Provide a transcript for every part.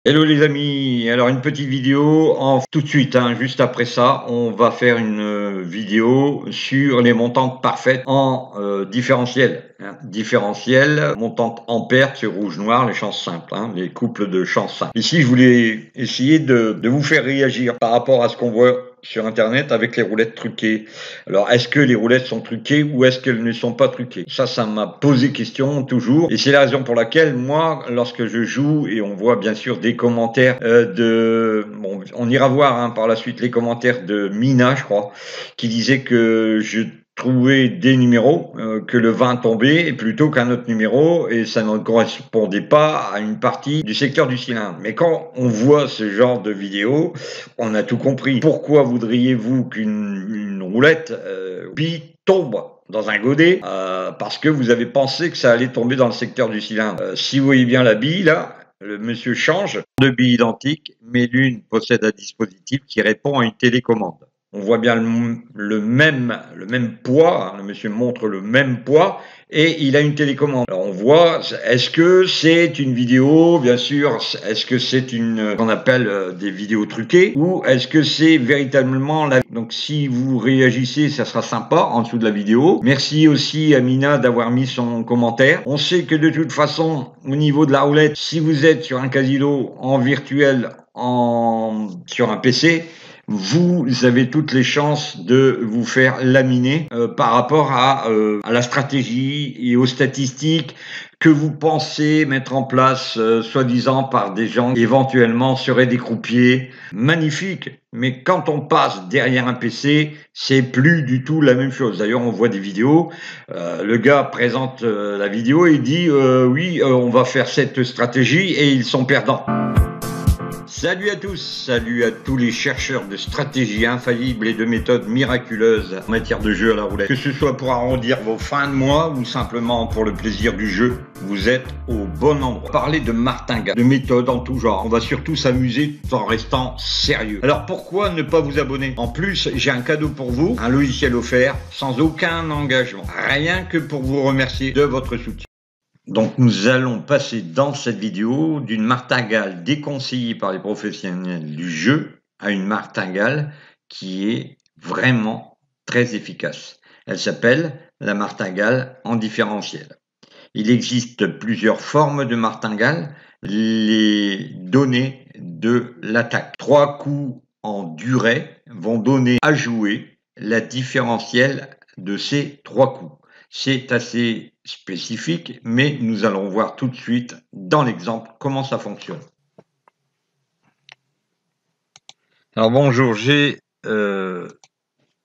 Hello les amis, alors une petite vidéo en tout de suite, hein, juste après ça, on va faire une vidéo sur les montantes parfaites en différentiel. Hein. Différentiel, montante ampère, c'est rouge-noir, les chances simples, hein, les couples de chances simples. Ici, je voulais essayer de vous faire réagir par rapport à ce qu'on voit sur internet avec les roulettes truquées. Alors, est-ce que les roulettes sont truquées ou est-ce qu'elles ne sont pas truquées? Ça m'a posé question toujours. Et c'est la raison pour laquelle, moi, lorsque je joue, et on voit bien sûr des commentaires Bon, on ira voir hein, par la suite les commentaires de Mina, je crois, qui disait que je trouvais des numéros, que le 20 tombait plutôt qu'un autre numéro, et ça ne correspondait pas à une partie du secteur du cylindre. Mais quand on voit ce genre de vidéo, on a tout compris. Pourquoi voudriez-vous qu'une roulette tombe dans un godet parce que vous avez pensé que ça allait tomber dans le secteur du cylindre? Si vous voyez bien la bille là, le monsieur change deux billes identiques, mais l'une possède un dispositif qui répond à une télécommande. On voit bien le même poids, hein, le monsieur montre le même poids et il a une télécommande. Alors on voit, est-ce que c'est une vidéo, bien sûr, est-ce que c'est une, qu'on appelle des vidéos truquées, ou est-ce que c'est véritablement la... Donc si vous réagissez, ça sera sympa en dessous de la vidéo. Merci aussi à Mina d'avoir mis son commentaire. On sait que de toute façon, au niveau de la roulette, si vous êtes sur un casino en virtuel, sur un PC, vous avez toutes les chances de vous faire laminer par rapport à la stratégie et aux statistiques que vous pensez mettre en place, soi-disant par des gens qui éventuellement seraient des croupiers. Magnifique, mais quand on passe derrière un PC, c'est plus du tout la même chose. D'ailleurs, on voit des vidéos, le gars présente la vidéo et dit oui, on va faire cette stratégie et ils sont perdants. Salut à tous, salut à tous les chercheurs de stratégies infaillibles et de méthodes miraculeuses en matière de jeu à la roulette. Que ce soit pour arrondir vos fins de mois ou simplement pour le plaisir du jeu, vous êtes au bon endroit. Parler de martingale, de méthodes en tout genre. On va surtout s'amuser tout en restant sérieux. Alors pourquoi ne pas vous abonner? En plus, j'ai un cadeau pour vous, un logiciel offert sans aucun engagement. Rien que pour vous remercier de votre soutien. Donc nous allons passer dans cette vidéo d'une martingale déconseillée par les professionnels du jeu à une martingale qui est vraiment très efficace. Elle s'appelle la martingale en différentiel. Il existe plusieurs formes de martingale. Les données de l'attaque. 3 coups en durée vont donner à jouer la différentielle de ces 3 coups. C'est assez spécifique, mais nous allons voir tout de suite dans l'exemple comment ça fonctionne. Alors bonjour, j'ai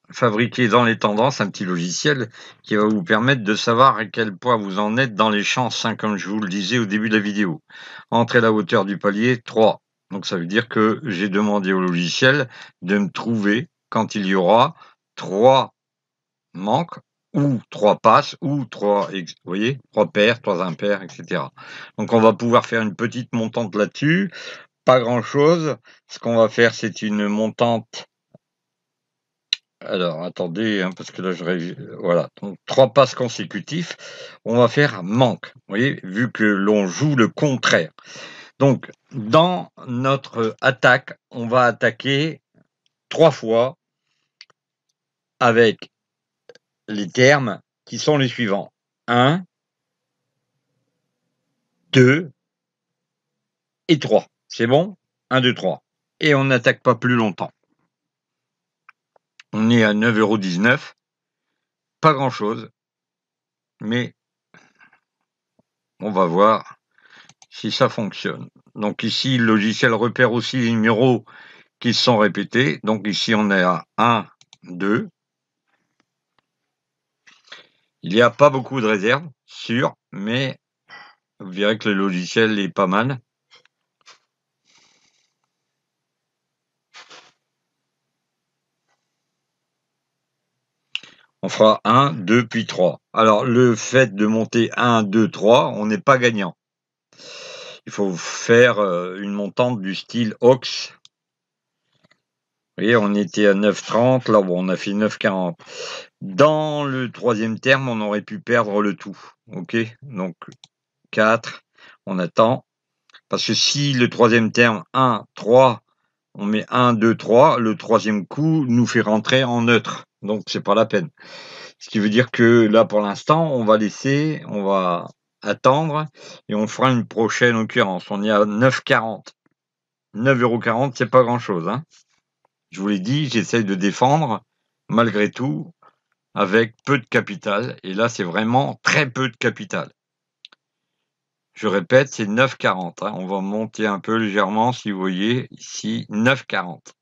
fabriqué dans les tendances un petit logiciel qui va vous permettre de savoir à quel point vous en êtes dans les chances, hein, comme je vous le disais au début de la vidéo. Entrez la hauteur du palier, 3. Donc ça veut dire que j'ai demandé au logiciel de me trouver quand il y aura 3 manques ou 3 passes ou 3, vous voyez, 3 paires, 3 impairs, etc. Donc on va pouvoir faire une petite montante là-dessus. Pas grand-chose. Ce qu'on va faire, c'est une montante. Alors, attendez, hein, parce que là, voilà. Donc, 3 passes consécutifs. On va faire manque. Vous voyez, vu que l'on joue le contraire. Donc, dans notre attaque, on va attaquer 3 fois avec les termes qui sont les suivants. 1, 2 et 3. C'est bon? 1, 2, 3. Et on n'attaque pas plus longtemps. On est à 9,19 €. Pas grand-chose. Mais on va voir si ça fonctionne. Donc ici, le logiciel repère aussi les numéros qui sont répétés. Donc ici, on est à 1, 2. Il n'y a pas beaucoup de réserves, sûr, mais vous verrez que le logiciel est pas mal. On fera 1, 2, puis 3. Alors, le fait de monter 1, 2, 3, on n'est pas gagnant. Il faut faire une montante du style Ox. Vous voyez, on était à 9,30, là, bon, on a fait 9,40. Dans le troisième terme, on aurait pu perdre le tout. OK? Donc, 4, on attend. Parce que si le troisième terme 1, 3, on met 1, 2, 3, le troisième coup nous fait rentrer en neutre. Donc c'est pas la peine. Ce qui veut dire que là, pour l'instant, on va attendre et on fera une prochaine occurrence. On est à 9,40. 9,40 €, c'est pas grand-chose, hein. Je vous l'ai dit, j'essaye de défendre, malgré tout, avec peu de capital. Et là, c'est vraiment très peu de capital. Je répète, c'est 9,40, hein. On va monter un peu légèrement, si vous voyez, ici, 9,40.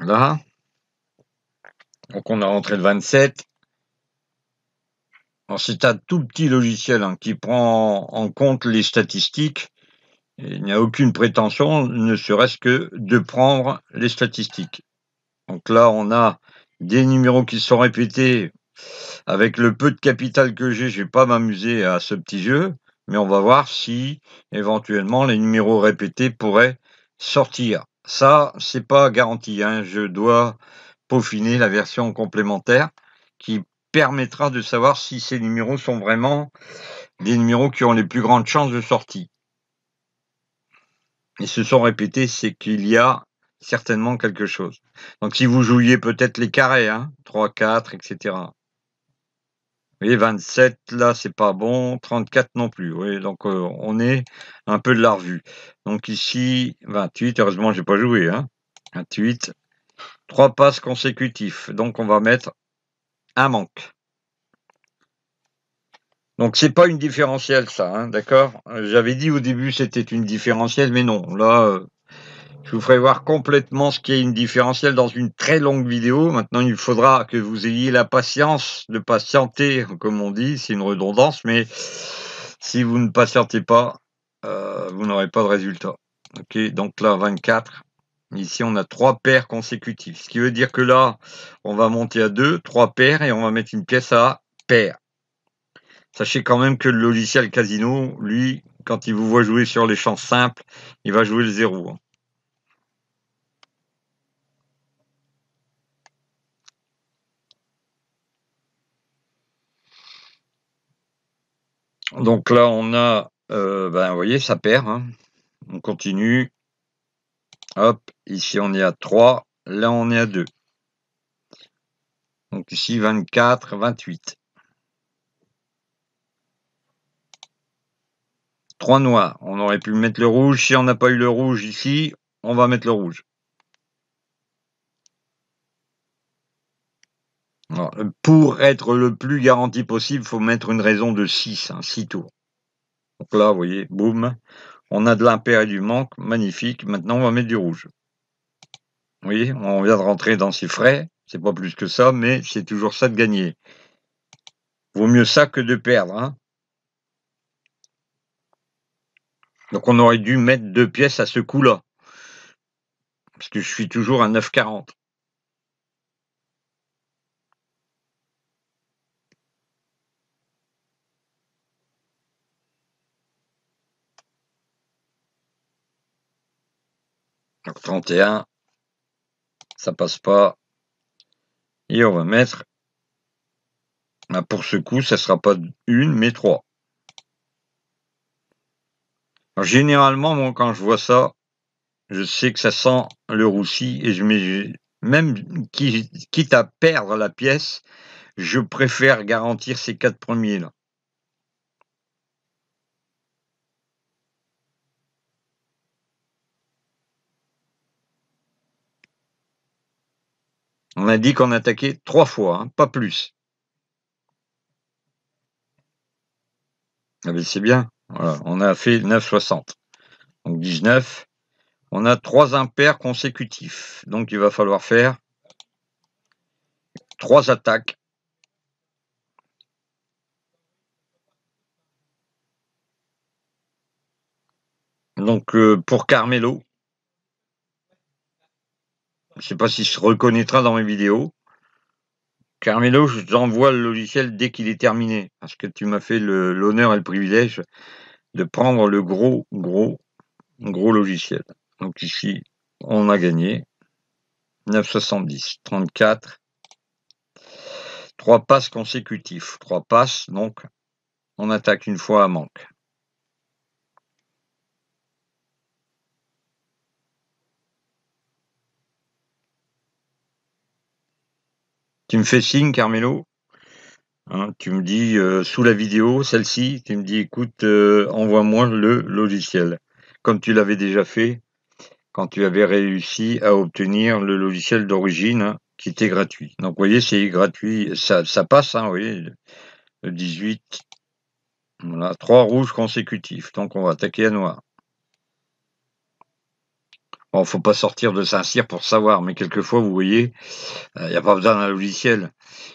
Là. Donc, on a rentré le 27. Alors, c'est un tout petit logiciel, hein, qui prend en compte les statistiques. Et il n'y a aucune prétention, ne serait-ce que de prendre les statistiques. Donc là, on a des numéros qui sont répétés. Avec le peu de capital que j'ai, je vais pas m'amuser à ce petit jeu, mais on va voir si éventuellement les numéros répétés pourraient sortir. Ça, c'est pas garanti, hein. Je dois peaufiner la version complémentaire qui permettra de savoir si ces numéros sont vraiment des numéros qui ont les plus grandes chances de sortie. Et se sont répétés, c'est qu'il y a certainement quelque chose. Donc si vous jouiez peut-être les carrés, hein, 3, 4, etc. Vous voyez, 27, là, c'est pas bon, 34 non plus. Vous voyez, donc on est un peu de la revue. Donc ici, 28, heureusement, j'ai pas joué, hein. 28, 3 passes consécutifs. Donc on va mettre un manque. Donc c'est pas une différentielle, ça, hein, d'accord? J'avais dit au début c'était une différentielle, mais non. Là, je vous ferai voir complètement ce qu'est une différentielle dans une très longue vidéo. Maintenant, il faudra que vous ayez la patience de patienter, comme on dit. C'est une redondance, mais si vous ne patientez pas, vous n'aurez pas de résultat. OK, donc là, 24. Ici, on a 3 paires consécutives. Ce qui veut dire que là, on va monter à 2, 3 paires et on va mettre une pièce à paire. Sachez quand même que le logiciel Casino, lui, quand il vous voit jouer sur les chances simples, il va jouer le 0, hein. Donc là, on a, vous voyez, ça perd, hein. On continue. Hop, ici, on est à 3. Là, on est à 2. Donc ici, 24, 28. 3 noirs. On aurait pu mettre le rouge. Si on n'a pas eu le rouge ici, on va mettre le rouge. Alors, pour être le plus garanti possible, il faut mettre une raison de 6, hein, 6 tours. Donc là, vous voyez, boum. On a de l'impair et du manque. Magnifique. Maintenant, on va mettre du rouge. Vous voyez, on vient de rentrer dans ses frais. C'est pas plus que ça, mais c'est toujours ça de gagner. Vaut mieux ça que de perdre, hein. Donc on aurait dû mettre 2 pièces à ce coup-là. Parce que je suis toujours à 9,40. Donc 31, ça passe pas. Et on va mettre, pour ce coup, ça sera pas une, mais 3. Alors, généralement, moi, quand je vois ça, je sais que ça sent le roussi et je mets, même quitte à perdre la pièce, je préfère garantir ces 4 premiers là. On a dit qu'on attaquait 3 fois, hein, pas plus. Ah ben c'est bien. Voilà, on a fait 9,60. Donc 19. On a 3 impairs consécutifs. Donc il va falloir faire 3 attaques. Donc pour Carmelo, je ne sais pas s'il se reconnaîtra dans mes vidéos. Carmelo, je t'envoie le logiciel dès qu'il est terminé. Parce que tu m'as fait l'honneur et le privilège de prendre le gros logiciel. Donc ici, on a gagné 9,70, 34. 3 passes consécutifs. 3 passes, donc on attaque une fois à manque. Tu me fais signe, Carmelo? Hein, tu me dis sous la vidéo, celle-ci, tu me dis écoute, envoie-moi le logiciel. Comme tu l'avais déjà fait quand tu avais réussi à obtenir le logiciel d'origine, hein, qui était gratuit. Donc vous voyez, c'est gratuit, ça passe, hein, vous voyez, le 18. Voilà, 3 rouges consécutifs. Donc on va attaquer à noir. Bon, faut pas sortir de Saint-Cyr pour savoir, mais quelquefois, vous voyez, il n'y a pas besoin d'un logiciel.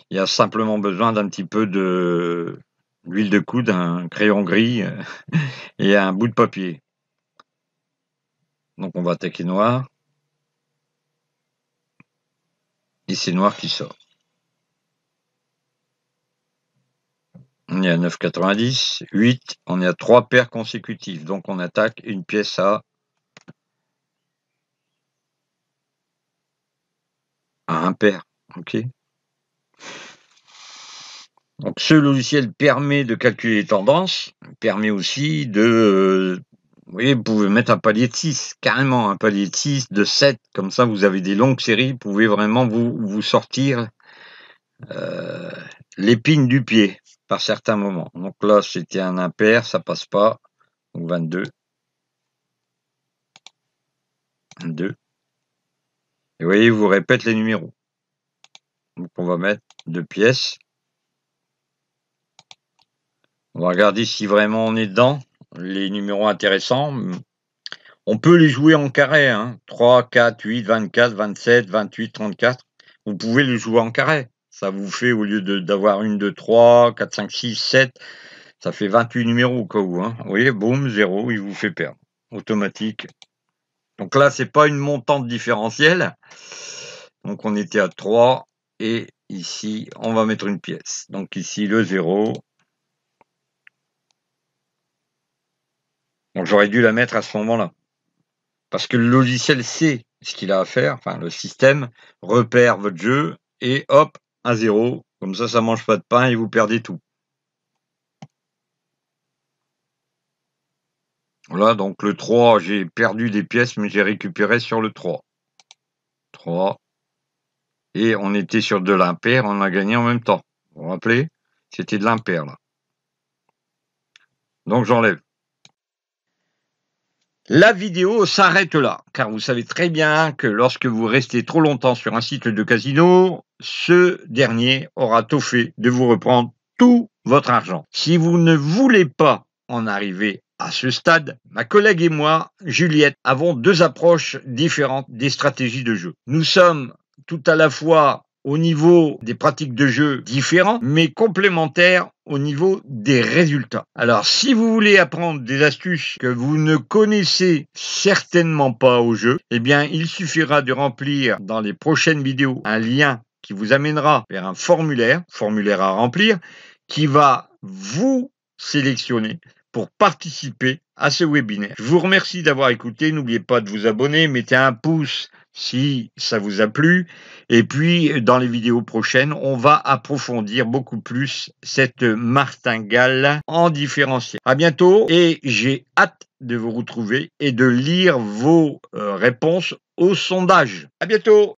Il y a simplement besoin d'un petit peu d'huile de coude, un crayon gris et un bout de papier. Donc on va attaquer noir. Et c'est noir qui sort. On est à 9,90. 8, on est à 3 paires consécutives. Donc on attaque une pièce à 1 paire. OK. Donc ce logiciel permet de calculer les tendances, permet aussi de, vous voyez, vous pouvez mettre un palier de 6, carrément un palier de 6, de 7, comme ça vous avez des longues séries, vous pouvez vraiment vous sortir l'épine du pied par certains moments. Donc là c'était un impair, ça passe pas, donc 22, 22. Et vous voyez, vous répète les numéros. Donc on va mettre 2 pièces. On va regarder si vraiment on est dedans. Les numéros intéressants, on peut les jouer en carré, hein. 3, 4, 8, 24, 27, 28, 34. Vous pouvez les jouer en carré. Ça vous fait, au lieu d'avoir 1, 2, 3, 4, 5, 6, 7, ça fait 28 numéros au cas où, hein. Vous voyez, boum, 0, il vous fait perdre. Automatique. Donc là, c'est pas une montante différentielle. Donc on était à 3 et ici, on va mettre une pièce. Donc ici, le 0. Donc j'aurais dû la mettre à ce moment-là. Parce que le logiciel sait ce qu'il a à faire, enfin le système repère votre jeu et hop, un 0. Comme ça mange pas de pain et vous perdez tout. Voilà, donc le 3, j'ai perdu des pièces, mais j'ai récupéré sur le 3. 3. Et on était sur de l'impair, on a gagné en même temps. Vous vous rappelez? C'était de l'impair, là. Donc j'enlève. La vidéo s'arrête là, car vous savez très bien que lorsque vous restez trop longtemps sur un site de casino, ce dernier aura tôt fait de vous reprendre tout votre argent. Si vous ne voulez pas en arriver à ce stade, ma collègue et moi, Juliette, avons 2 approches différentes des stratégies de jeu. Nous sommes tout à la fois au niveau des pratiques de jeu différents, mais complémentaires au niveau des résultats. Alors, si vous voulez apprendre des astuces que vous ne connaissez certainement pas au jeu, eh bien, il suffira de remplir dans les prochaines vidéos un lien qui vous amènera vers un formulaire à remplir, qui va vous sélectionner pour participer à ce webinaire. Je vous remercie d'avoir écouté. N'oubliez pas de vous abonner, mettez un pouce si ça vous a plu. Et puis, dans les vidéos prochaines, on va approfondir beaucoup plus cette martingale en différentiel. À bientôt et j'ai hâte de vous retrouver et de lire vos réponses au sondage. À bientôt!